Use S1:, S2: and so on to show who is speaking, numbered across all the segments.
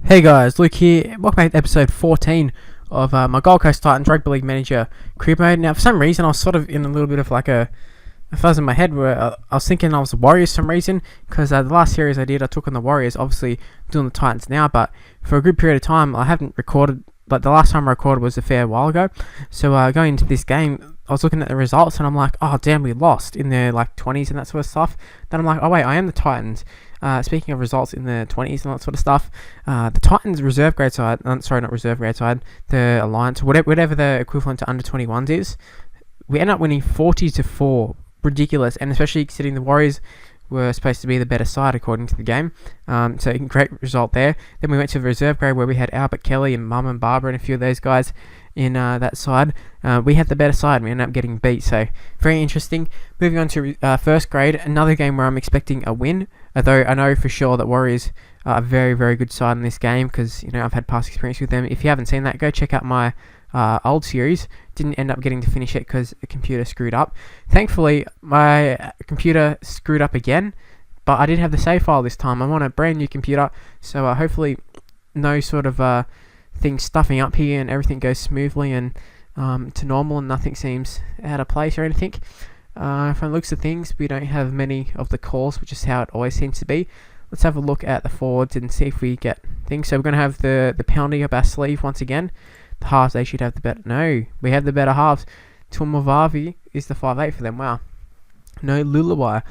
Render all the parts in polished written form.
S1: Hey guys, Luke here. Welcome back to episode 14 of my Gold Coast Titans Rugby League Manager career mode. Now, for some reason, I was sort of in a little bit of like a fuzz in my head where I was thinking I was the Warriors for some reason, because the last series I did, I took on the Warriors, obviously doing the Titans now, but for a good period of time, I haven't recorded. Like the last time I recorded was a fair while ago. So going into this game, I was looking at the results and I'm like, oh damn, we lost in the like 20s and that sort of stuff. Then I'm like, oh wait, I am the Titans. Speaking of results in the 20s and that sort of stuff, the Titans reserve grade side, sorry, not reserve grade side, the Alliance, whatever the equivalent to under 21s is, we end up winning 40-4. Ridiculous, and especially considering the Warriors were supposed to be the better side according to the game. So great result there. Then we went to the reserve grade where we had Albert Kelly and Mum and Barbara and a few of those guys in that side. We had the better side. We ended up getting beat. So very interesting. Moving on to first grade, another game where I'm expecting a win. Although I know for sure that Warriors are a very, very good side in this game because I've had past experience with them. If you haven't seen that, go check out my old series. Didn't end up getting to finish it because the computer screwed up. Thankfully, my computer screwed up again, but I did have the save file this time. I'm on a brand new computer, so hopefully no sort of things stuffing up here and everything goes smoothly and to normal and nothing seems out of place or anything. From the looks of things, we don't have many of the calls, which is how it always seems to be. Let's have a look at the forwards and see if we get things. So we're going to have the penalty up our sleeve once again. The halves, they should have the better. No, we have the better halves. Tumavavi is the 5'8" for them. Wow. No Lulabai.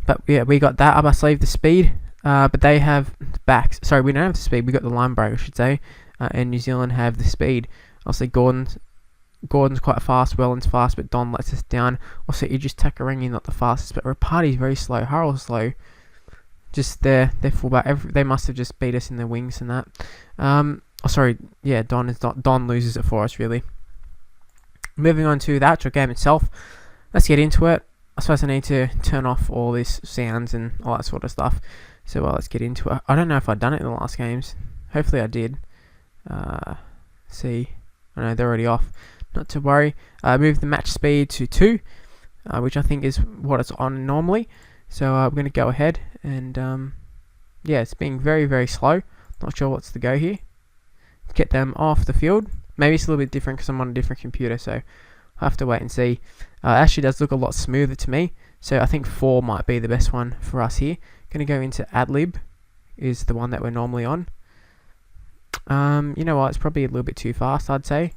S1: But yeah, we got that up our sleeve, the speed. But they have the backs. Sorry, we don't have the speed. We got the line break, I should say. And New Zealand have the speed. Also, Gordon's quite fast. Welland's fast, but Don lets us down. Also, Idris Takarangi, not the fastest, but Rapati's very slow. Harrell's slow. Just their fullback. They must have just beat us in the wings and that. Oh, sorry, yeah, Don loses it for us, really. Moving on to the actual game itself. Let's get into it. I suppose I need to turn off all this sounds and all that sort of stuff. So let's get into it. I don't know if I've done it in the last games. Hopefully I did. See. I know they're already off. Not to worry. Move the match speed to 2, which I think is what it's on normally. So we're going to go ahead and yeah, it's being very, very slow. Not sure what's the go here. Get them off the field. Maybe it's a little bit different because I'm on a different computer, so I'll have to wait and see. Actually does look a lot smoother to me, so I think 4 might be the best one for us here. Going to go into AdLib, is the one that we're normally on. You know what, it's probably a little bit too fast, I'd say.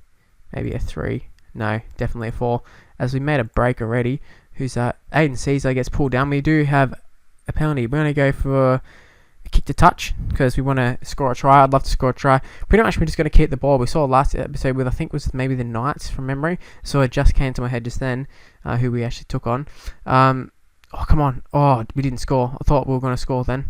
S1: Maybe a 3. No, definitely a 4, as we made a break already. Who's that? Aiden Caesar gets pulled down. We do have a penalty. We're going to go for a kick to touch because we want to score a try. I'd love to score a try. Pretty much we're just going to keep the ball. We saw last episode with, I think was maybe the Knights from memory. So it just came to my head just then who we actually took on. Oh, come on. Oh, we didn't score. I thought we were going to score then.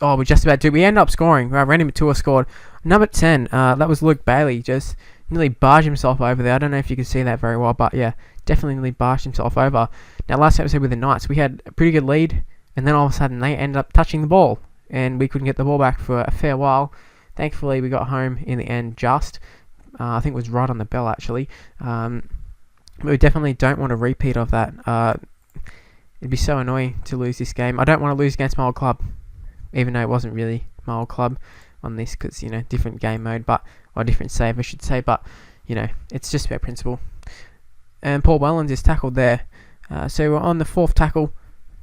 S1: Oh, we just about did. We ended up scoring. Randy Matua scored. Number 10, that was Luke Bailey. Just nearly barged himself over there. I don't know if you can see that very well, but yeah, definitely nearly barged himself over. Now, last episode with the Knights, we had a pretty good lead, and then all of a sudden they ended up touching the ball, and we couldn't get the ball back for a fair while. Thankfully, we got home in the end just. I think it was right on the bell, actually. We definitely don't want a repeat of that. It'd be so annoying to lose this game. I don't want to lose against my old club, even though it wasn't really my old club on this because, different game mode, or different save, I should say, but, it's just about principle. And Paul Wellens is tackled there. So we're on the 4th tackle.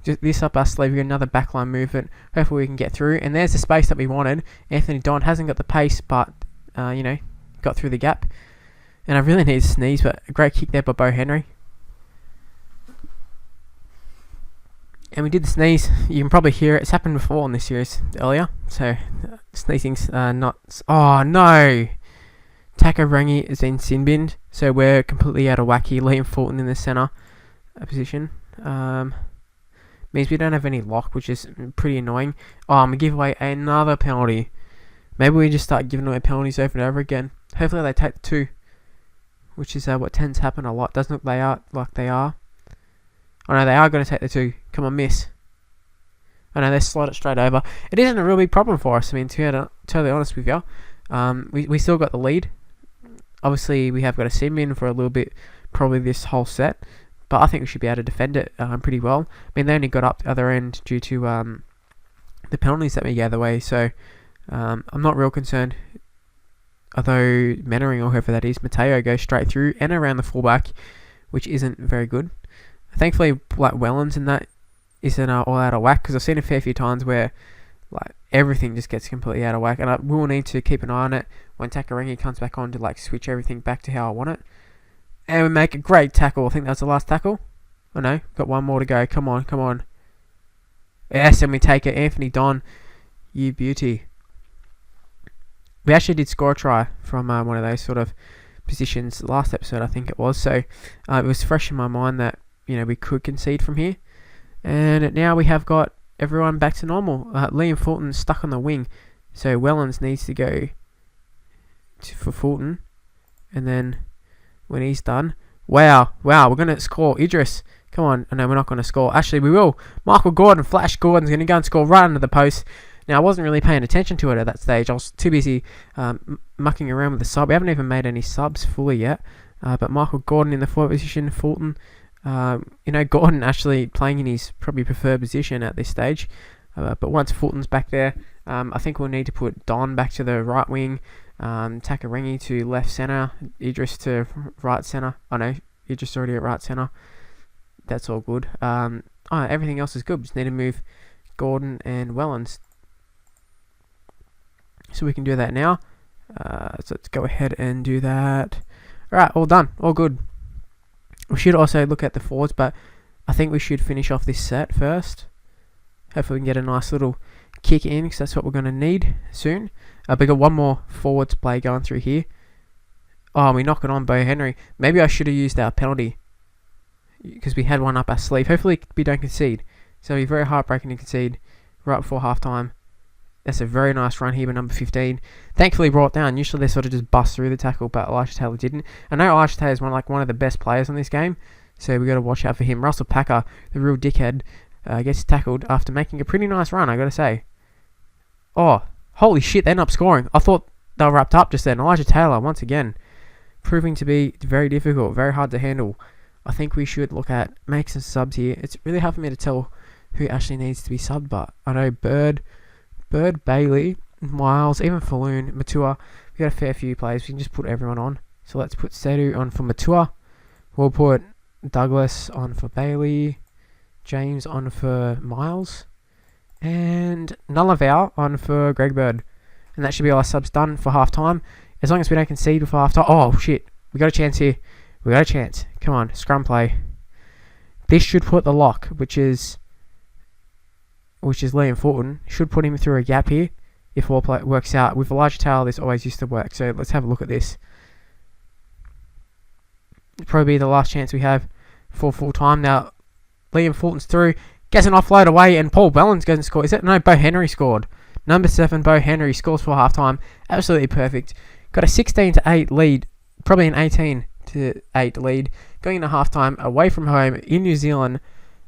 S1: Just this up our sleeve, another backline movement. Hopefully we can get through. And there's the space that we wanted. Anthony Don hasn't got the pace, but, got through the gap. And I really need to sneeze, but a great kick there by Bo Henry. And we did the sneeze. You can probably hear it. It's happened before in this series earlier. So, sneezing's not... Oh, no! Taco Rangi is in sin binned. So, we're completely out of whack here. Liam Fulton in the centre position. Means we don't have any lock, which is pretty annoying. Oh, I'm going to give away another penalty. Maybe we just start giving away penalties over and over again. Hopefully they take the 2. Which is what tends to happen a lot. Doesn't look like they are. Oh no, they are going to take the 2. Come on, miss. Oh no, they slide it straight over. It isn't a real big problem for us. I mean, to be totally honest with you. We still got the lead. Obviously, we have got a sim in for a little bit, probably this whole set. But I think we should be able to defend it pretty well. I mean, they only got up the other end due to the penalties that we gave away. So I'm not real concerned. Although Mannering or whoever that is, Mateo goes straight through and around the fullback, which isn't very good. Thankfully, like Wellens and that isn't all out of whack, because I've seen a fair few times where like everything just gets completely out of whack, and we will need to keep an eye on it when Takarangi comes back on to like switch everything back to how I want it. And we make a great tackle. I think that's the last tackle. Oh no, got one more to go. Come on, come on. Yes, and we take it. Anthony Don, you beauty. We actually did score a try from one of those sort of positions last episode, I think it was. So it was fresh in my mind that we could concede from here. And now we have got everyone back to normal. Liam Fulton's stuck on the wing, so Wellens needs to go for Fulton. And then when he's done, wow, we're going to score. Idris, come on. No, we're not going to score. Actually, we will. Michael Gordon, Flash Gordon's going to go and score right under the post. Now, I wasn't really paying attention to it at that stage. I was too busy mucking around with the sub. We haven't even made any subs fully yet. But Michael Gordon in the forward position, Fulton. Gordon actually playing in his probably preferred position at this stage. But once Fulton's back there, I think we'll need to put Don back to the right wing, Takarangi to left centre, Idris to right centre. Oh no, Idris already at right centre. That's all good. Everything else is good. We just need to move Gordon and Wellens. So we can do that now. So let's go ahead and do that. Alright, all done. All good. We should also look at the forwards, but I think we should finish off this set first. Hopefully we can get a nice little kick in, because that's what we're going to need soon. We got one more forwards play going through here. Oh, we knock it on Bo Henry. Maybe I should have used our penalty, because we had one up our sleeve. Hopefully we don't concede. So it'll be very heartbreaking to concede right before half time. That's a very nice run here by number 15. Thankfully brought down. Usually they sort of just bust through the tackle, but Elijah Taylor didn't. I know Elijah Taylor is one of the best players on this game, so we got to watch out for him. Russell Packer, the real dickhead, gets tackled after making a pretty nice run, I got to say. Oh, holy shit, they end up scoring. I thought they were wrapped up just then. Elijah Taylor, once again, proving to be very difficult, very hard to handle. I think we should look at making some subs here. It's really hard for me to tell who actually needs to be subbed, but I know Bird, Bailey, Miles, even Falloon, Matua. We got a fair few players. We can just put everyone on. So let's put Sedu on for Matua. We'll put Douglas on for Bailey, James on for Miles, and Nullavau on for Greg Bird. And that should be all our subs done for half time. As long as we don't concede before half time. Oh shit, we got a chance here. We got a chance. Come on, scrum play. This should put the lock, which is Liam Fulton. Should put him through a gap here if all play works out. With Elijah Taylor, this always used to work. So let's have a look at this. Probably the last chance we have for full time. Now, Liam Fulton's through. Gets an offload away, and Paul Wellens goes and scores. Is it? No, Bo Henry scored. Number 7, Bo Henry scores for half time. Absolutely perfect. Got a 16-8 lead. Probably an 18-8 lead. Going into half time away from home in New Zealand.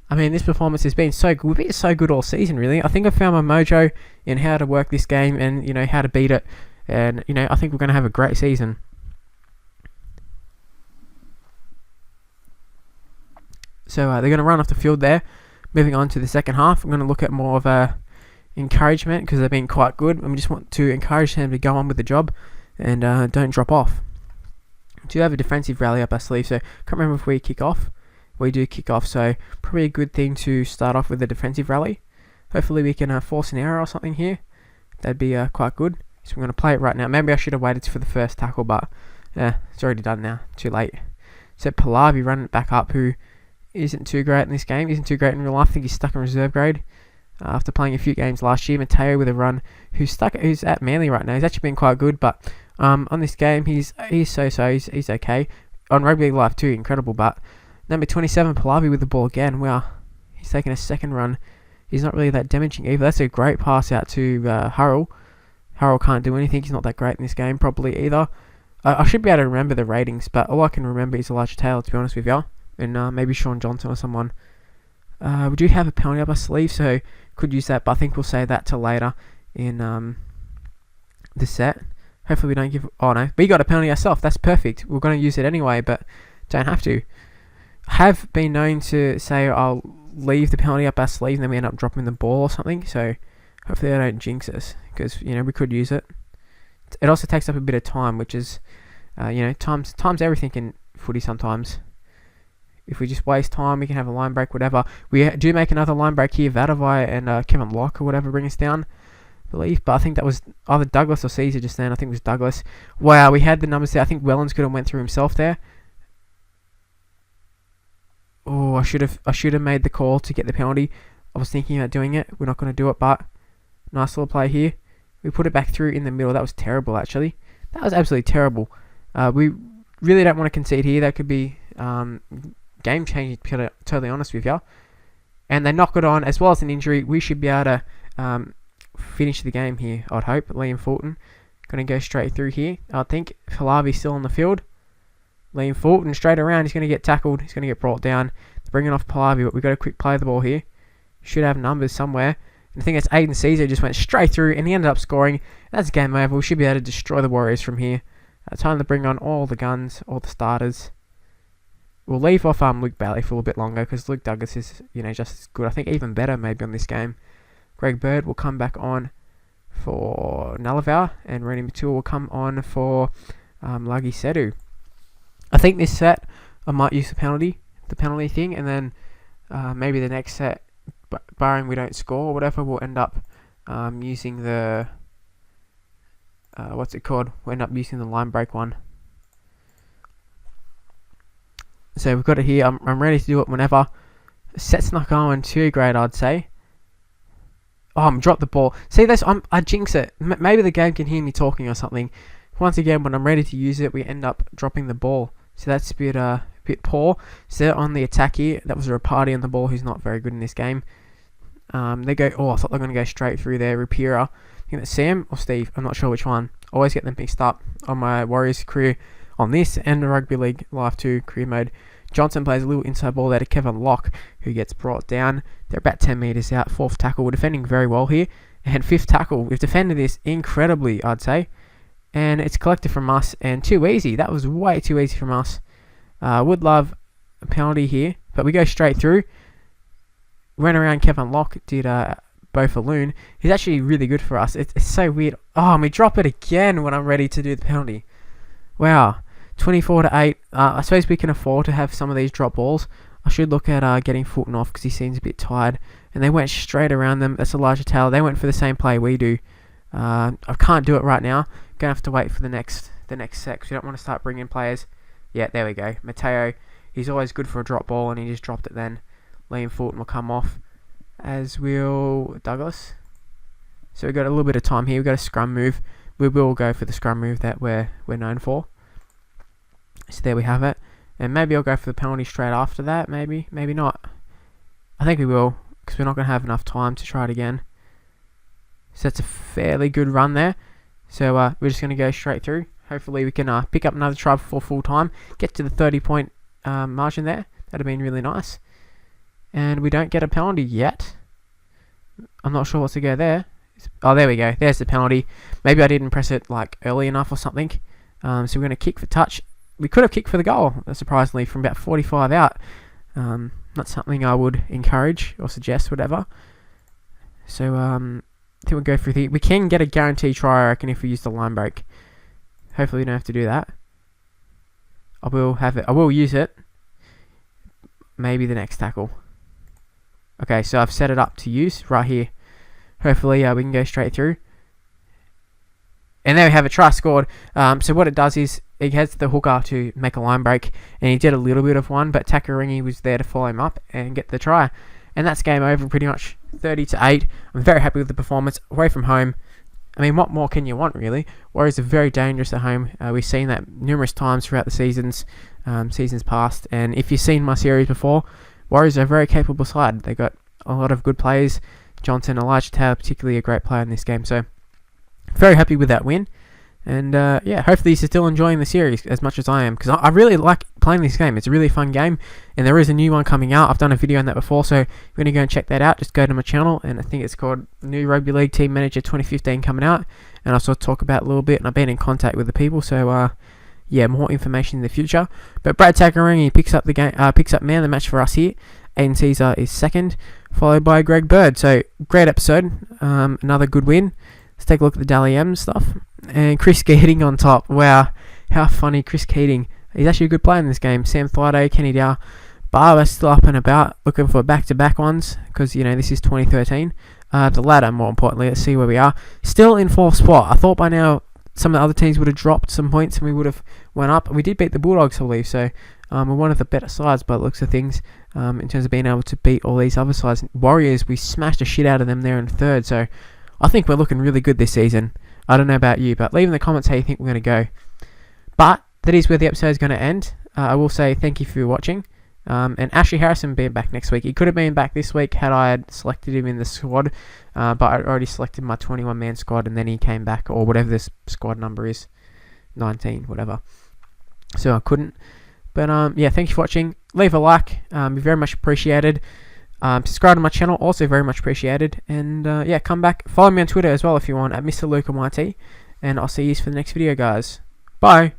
S1: I mean, this performance has been so good. We've been so good all season, really. I think I found my mojo in how to work this game and, how to beat it. And, I think we're going to have a great season. So, they're going to run off the field there. Moving on to the second half, I'm going to look at more of encouragement, because they've been quite good. And we just want to encourage them to go on with the job and don't drop off. We do have a defensive rally up our sleeve, so can't remember if we kick off. We do kick off, so probably a good thing to start off with a defensive rally. Hopefully we can force an error or something here. That'd be quite good. So we're going to play it right now. Maybe I should have waited for the first tackle, but it's already done now. Too late. So Pallavi running it back up, who isn't too great in this game. Isn't too great in real life. I think he's stuck in reserve grade after playing a few games last year. Mateo with a run, who's at Manly right now. He's actually been quite good, but on this game he's so-so. He's okay. On Rugby Live too, incredible, but number 27, Pallavi with the ball again. Wow, he's taking a second run. He's not really that damaging either. That's a great pass out to Hurrell. Hurrell can't do anything. He's not that great in this game probably either. I should be able to remember the ratings, but all I can remember is Elijah Taylor, to be honest with you. And maybe Sean Johnson or someone. We do have a penalty up our sleeve, so could use that, but I think we'll save that till later in the set. Hopefully we don't give... Oh no, we got a penalty ourselves. That's perfect. We're going to use it anyway, but don't have to. Have been known to say I'll leave the penalty up our sleeve and then we end up dropping the ball or something, so Hopefully they don't jinx us, because we could use it. It also takes up a bit of time, which is time's everything in footy sometimes. If we just waste time, we can have a line break, whatever. We do make another line break here. Vadavai and Kevin Locke or whatever bring us down, I believe. But I think that was either Douglas or Caesar just then. I think it was Douglas. Wow, we had the numbers there. I think Wellens could have went through himself there. Oh, I should have made the call to get the penalty. I was thinking about doing it. We're not going to do it, but nice little play here. We put it back through in the middle. That was terrible, actually. That was absolutely terrible. We really don't want to concede here. That could be game changing, to be totally honest with you. And they knock it on, as well as an injury. We should be able to finish the game here, I'd hope. Liam Fulton going to go straight through here. I think Falavi's still on the field. Liam Fulton straight around. He's going to get tackled. He's going to get brought down. They're bringing off Pallavi, but we've got to quick play the ball here. Should have numbers somewhere. And I think it's Aiden Caesar just went straight through, and he ended up scoring. That's game over. We should be able to destroy the Warriors from here. Time to bring on all the guns, all the starters. We'll leave off Luke Bailey for a little bit longer, because Luke Douglas is just as good. I think even better maybe on this game. Greg Bird will come back on for Nullivar, and Rennie Matua will come on for Lagi Sedu. I think this set I might use the penalty thing, and then maybe the next set, barring we don't score or whatever, we'll end up using the what's it called? We'll end up using the line break one. So we've got it here. I'm ready to do it whenever. The set's not going too great, I'd say. Oh, I'm dropped the ball. See this? I jinx it. Maybe the game can hear me talking or something. Once again, when I'm ready to use it, we end up dropping the ball. So that's a bit poor. So on the attack here, that was a Rapati on the ball, who's not very good in this game. They go. Oh, I thought they were going to go straight through there. Rapira. I think that's Sam or Steve. I'm not sure which one. Always get them mixed up on my Warriors career on this and the Rugby League Live 2 career mode. Johnson plays a little inside ball there to Kevin Locke, who gets brought down. They're about 10 metres out. Fourth tackle. We're defending very well here. And fifth tackle. We've defended this incredibly, I'd say. And it's collected from us, and too easy. That was way too easy from us. Would love a penalty here, but we go straight through. Ran around Kevin Locke, did Bo Falloon. He's actually really good for us. It's so weird. Oh, and we drop it again when I'm ready to do the penalty. Wow. 24-8. I suppose we can afford to have some of these drop balls. I should look at getting Fulton off, because he seems a bit tired. And they went straight around them. That's a larger tail. They went for the same play we do. I can't do it right now. Gonna have to wait for the next set, because we don't want to start bringing players. Yeah, there we go. Mateo, he's always good for a drop ball, and he just dropped it then. Liam Fulton will come off, as will Douglas. So we've got a little bit of time here. We've got a scrum move. We will go for the scrum move that we're known for. So there we have it. And maybe I'll go for the penalty straight after that. Maybe not. I think we will, because we're not going to have enough time to try it again. So that's a fairly good run there. So we're just going to go straight through. Hopefully we can pick up another try before full time. Get to the 30-point margin there. That would have been really nice. And we don't get a penalty yet. I'm not sure what's to go there. Oh, there we go. There's the penalty. Maybe I didn't press it early enough or something. So we're going to kick for touch. We could have kicked for the goal, surprisingly, from about 45 out. Not something I would encourage or suggest, whatever. So I think we'll go through the... We can get a guaranteed try, I reckon, if we use the line break. Hopefully we don't have to do that. I will have it. I will use it. Maybe the next tackle. Okay, so I've set it up to use right here. Hopefully we can go straight through. And there we have a try scored. So what it does is it heads the hooker to make a line break, and he did a little bit of one, but Takaringi was there to follow him up and get the try. And that's game over pretty much, 30-8. I'm very happy with the performance. Away from home, I mean, what more can you want, really? Warriors are very dangerous at home. We've seen that numerous times throughout the seasons past. And if you've seen my series before, Warriors are a very capable side. They've got a lot of good players. Johnson, Elijah Taylor, particularly a great player in this game. So, very happy with that win. And yeah, hopefully you're still enjoying the series as much as I am, because I really like playing this game. It's a really fun game, and there is a new one coming out. I've done a video on that before, so if you want to go and check that out, just go to my channel, and I think it's called New Rugby League Team Manager 2015 coming out, and I'll sort of talk about a little bit, and I've been in contact with the people, so yeah, more information in the future. But Brad Takarangi picks up man of the match for us here. Aiden Caesar is second, followed by Greg Bird. So great episode, another good win. Let's take a look at the Dally M stuff. And Chris Keating on top. Wow, how funny, Chris Keating. He's actually a good player in this game. Sam Thaiday, Kenny Dow, Barber still up and about, looking for back-to-back ones, because, this is 2013. The ladder, more importantly. Let's see where we are. Still in 4th spot. I thought by now some of the other teams would have dropped some points and we would have went up. We did beat the Bulldogs, I believe, so we're one of the better sides by the looks of things, in terms of being able to beat all these other sides. Warriors, we smashed the shit out of them there in 3rd, so I think we're looking really good this season. I don't know about you, but leave in the comments how you think we're going to go. But that is where the episode is going to end. I will say thank you for watching. And Ashley Harrison being back next week. He could have been back this week had I had selected him in the squad, but I already selected my 21-man squad, and then he came back, or whatever this squad number is, 19, whatever. So I couldn't. But yeah, thank you for watching. Leave a like, be very much appreciated. Subscribe to my channel, also very much appreciated. And yeah, come back. Follow me on Twitter as well if you want, at Mr. Luke YT. And I'll see you for the next video, guys. Bye.